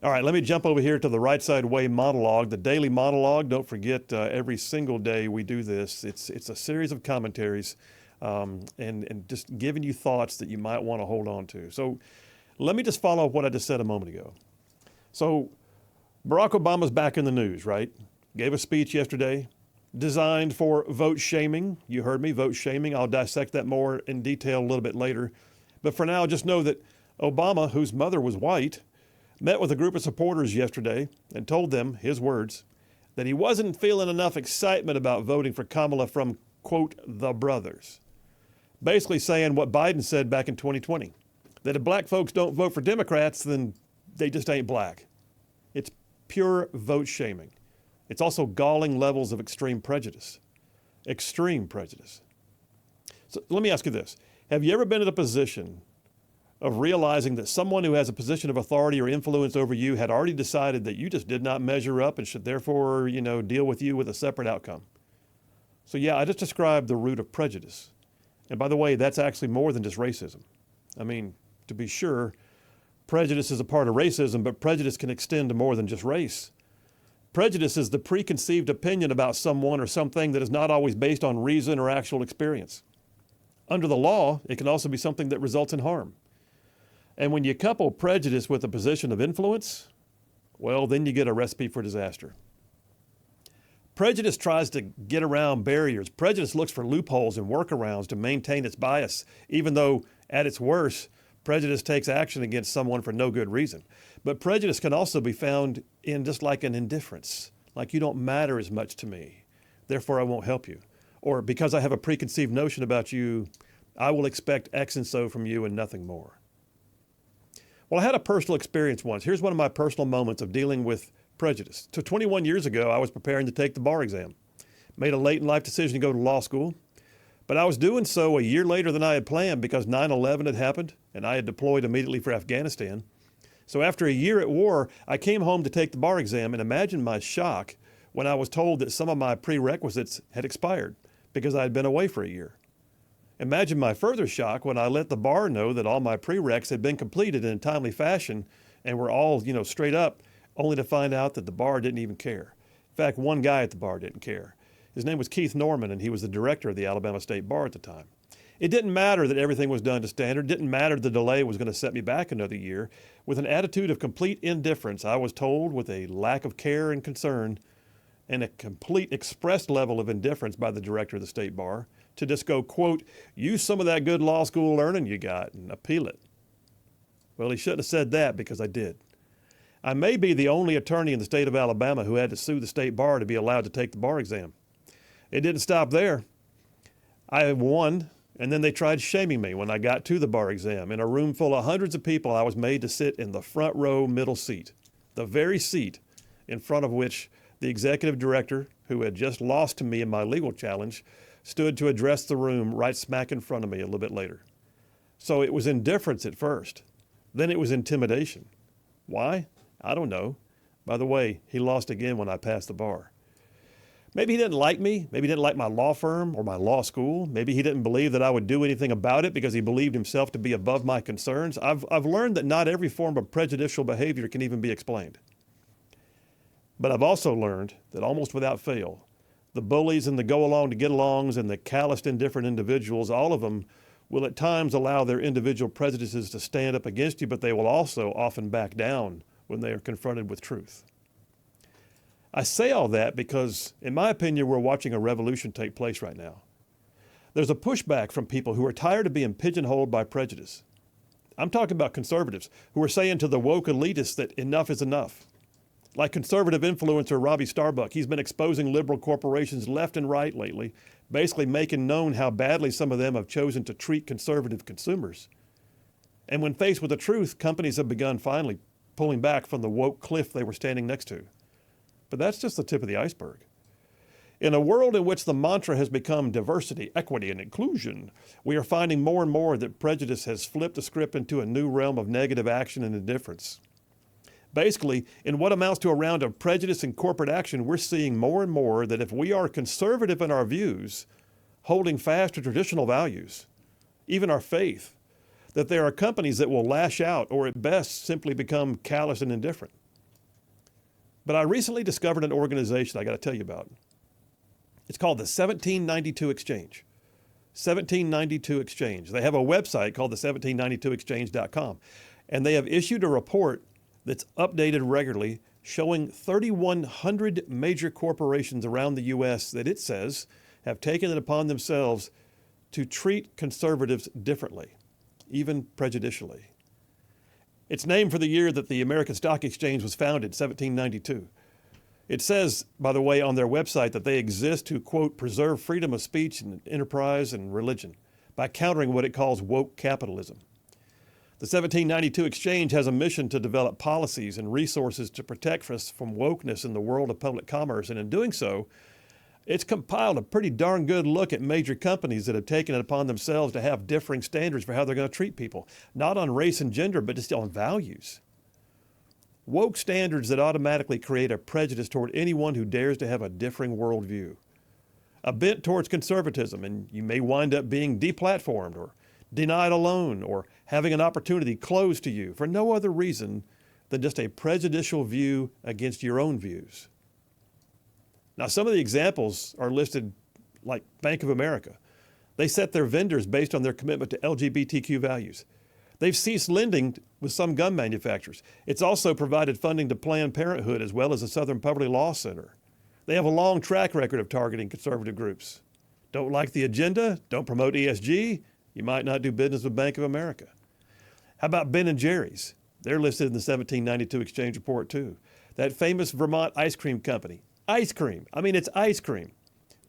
All right, let me jump over here to the Rightside Way monologue, the daily monologue. Don't forget, every single day we do this. It's a series of commentaries and just giving you thoughts that you might want to hold on to. So let me just follow up what I just said a moment ago. So Barack Obama's back in the news, right? Gave a speech yesterday designed for vote shaming. You heard me, vote shaming. I'll dissect that more in detail a little bit later. But for now, just know that Obama, whose mother was white, met with a group of supporters yesterday and told them, his words, that he wasn't feeling enough excitement about voting for Kamala from, quote, the brothers. Basically saying what Biden said back in 2020, that if black folks don't vote for Democrats, then they just ain't black. It's pure vote shaming. It's also galling levels of extreme prejudice. Extreme prejudice. So let me ask you this. Have you ever been in a position of realizing that someone who has a position of authority or influence over you had already decided that you just did not measure up and should therefore, deal with you with a separate outcome? So yeah, I just described the root of prejudice. And by the way, that's actually more than just racism. I mean, to be sure, prejudice is a part of racism, but prejudice can extend to more than just race. Prejudice is the preconceived opinion about someone or something that is not always based on reason or actual experience. Under the law, it can also be something that results in harm. And when you couple prejudice with a position of influence, well, then you get a recipe for disaster. Prejudice tries to get around barriers. Prejudice looks for loopholes and workarounds to maintain its bias, even though at its worst, prejudice takes action against someone for no good reason. But prejudice can also be found in just like an indifference, like you don't matter as much to me, therefore I won't help you. Or because I have a preconceived notion about you, I will expect X and so from you and nothing more. Well, I had a personal experience once. Here's one of my personal moments of dealing with prejudice. So 21 years ago, I was preparing to take the bar exam. Made a late in life decision to go to law school. But I was doing so a year later than I had planned because 9/11 had happened and I had deployed immediately for Afghanistan. So after a year at war, I came home to take the bar exam, and imagine my shock when I was told that some of my prerequisites had expired because I had been away for a year. Imagine my further shock when I let the bar know that all my prereqs had been completed in a timely fashion and were all, straight up, only to find out that the bar didn't even care. In fact, one guy at the bar didn't care. His name was Keith Norman, and he was the director of the Alabama State Bar at the time. It didn't matter that everything was done to standard. It didn't matter the delay was going to set me back another year. With an attitude of complete indifference, I was told with a lack of care and concern and a complete expressed level of indifference by the director of the State Bar to just go, quote, use some of that good law school learning you got and appeal it. Well, he shouldn't have said that because I did. I may be the only attorney in the state of Alabama who had to sue the State Bar to be allowed to take the bar exam. It didn't stop there. I won, and then they tried shaming me when I got to the bar exam. In a room full of hundreds of people, I was made to sit in the front row middle seat, the very seat in front of which the executive director, who had just lost to me in my legal challenge, stood to address the room right smack in front of me a little bit later. So it was indifference at first. Then it was intimidation. Why? I don't know. By the way, he lost again when I passed the bar. Maybe he didn't like me. Maybe he didn't like my law firm or my law school. Maybe he didn't believe that I would do anything about it because he believed himself to be above my concerns. I've learned that not every form of prejudicial behavior can even be explained. But I've also learned that almost without fail, the bullies and the go-along to get-alongs and the calloused indifferent individuals, all of them will at times allow their individual prejudices to stand up against you, but they will also often back down when they are confronted with truth. I say all that because, in my opinion, we're watching a revolution take place right now. There's a pushback from people who are tired of being pigeonholed by prejudice. I'm talking about conservatives who are saying to the woke elitists that enough is enough. Like conservative influencer Robbie Starbuck, he's been exposing liberal corporations left and right lately, basically making known how badly some of them have chosen to treat conservative consumers. And when faced with the truth, companies have begun finally pulling back from the woke cliff they were standing next to. But that's just the tip of the iceberg. In a world in which the mantra has become diversity, equity, and inclusion, we are finding more and more that prejudice has flipped the script into a new realm of negative action and indifference. Basically, in what amounts to a round of prejudice and corporate action, we're seeing more and more that if we are conservative in our views, holding fast to traditional values, even our faith, that there are companies that will lash out or at best simply become callous and indifferent. But I recently discovered an organization I got to tell you about. It's called the 1792 Exchange. 1792 Exchange. They have a website called the 1792exchange.com, and they have issued a report that's updated regularly showing 3,100 major corporations around the U.S. that it says have taken it upon themselves to treat conservatives differently, even prejudicially. It's named for the year that the American Stock Exchange was founded, 1792. It says, by the way, on their website that they exist to, quote, preserve freedom of speech and enterprise and religion by countering what it calls woke capitalism. The 1792 Exchange has a mission to develop policies and resources to protect us from wokeness in the world of public commerce, and in doing so, it's compiled a pretty darn good look at major companies that have taken it upon themselves to have differing standards for how they're going to treat people, not on race and gender, but just on values. Woke standards that automatically create a prejudice toward anyone who dares to have a differing worldview. A bent towards conservatism, and you may wind up being deplatformed or denied a loan or having an opportunity closed to you for no other reason than just a prejudicial view against your own views. Now, some of the examples are listed like Bank of America. They set their vendors based on their commitment to LGBTQ values. They've ceased lending with some gun manufacturers. It's also provided funding to Planned Parenthood as well as the Southern Poverty Law Center. They have a long track record of targeting conservative groups. Don't like the agenda? Don't promote ESG? You might not do business with Bank of America. How about Ben & Jerry's? They're listed in the 1792 Exchange report too. That famous Vermont ice cream company. Ice cream. I mean, it's ice cream.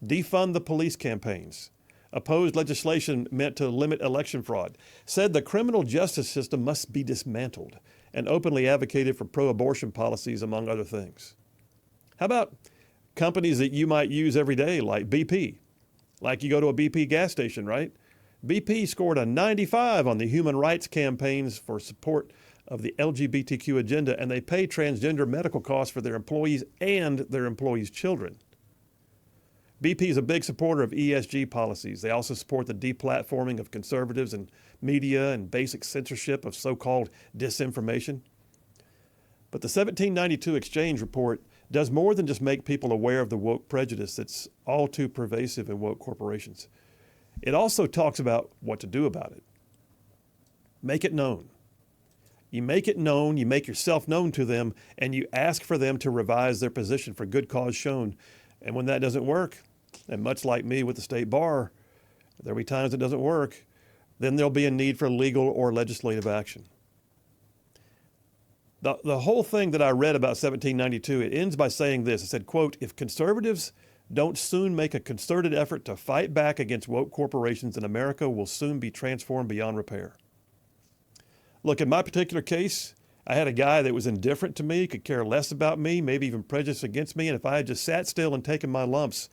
Defund the police campaigns. Opposed legislation meant to limit election fraud, said the criminal justice system must be dismantled, and openly advocated for pro-abortion policies, among other things. How about companies that you might use every day, like BP? Like you go to a BP gas station, right? BP scored a 95 on the human rights campaigns for support of the LGBTQ agenda, and they pay transgender medical costs for their employees and their employees' children. BP is a big supporter of ESG policies. They also support the deplatforming of conservatives and media and basic censorship of so-called disinformation. But the 1792 Exchange report does more than just make people aware of the woke prejudice that's all too pervasive in woke corporations. It also talks about what to do about it. Make it known. You make it known, you make yourself known to them, and you ask for them to revise their position for good cause shown. And when that doesn't work, and much like me with the state bar, there'll be times it doesn't work, then there'll be a need for legal or legislative action. The whole thing that I read about 1792, it ends by saying this. It said, quote, if conservatives don't soon make a concerted effort to fight back against woke corporations, then America will soon be transformed beyond repair. Look, in my particular case, I had a guy that was indifferent to me, could care less about me, maybe even prejudiced against me, and if I had just sat still and taken my lumps,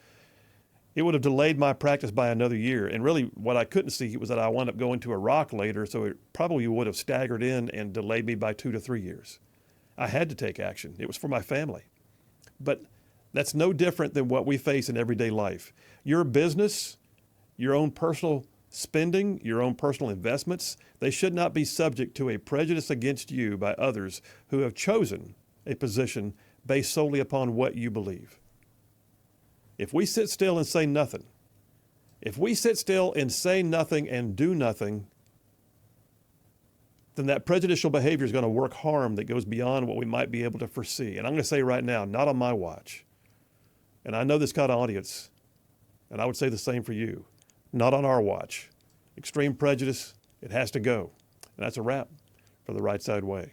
it would have delayed my practice by another year. And really, what I couldn't see was that I wound up going to Iraq later, so it probably would have staggered in and delayed me by 2 to 3 years. I had to take action. It was for my family. But that's no different than what we face in everyday life. Your business, your own personal spending, your own personal investments, they should not be subject to a prejudice against you by others who have chosen a position based solely upon what you believe. If we sit still and say nothing, if we sit still and say nothing and do nothing, then that prejudicial behavior is going to work harm that goes beyond what we might be able to foresee. And I'm going to say right now, not on my watch. And I know this kind of audience, and I would say the same for you. Not on our watch. Extreme prejudice, it has to go. And that's a wrap for the Rightside Way.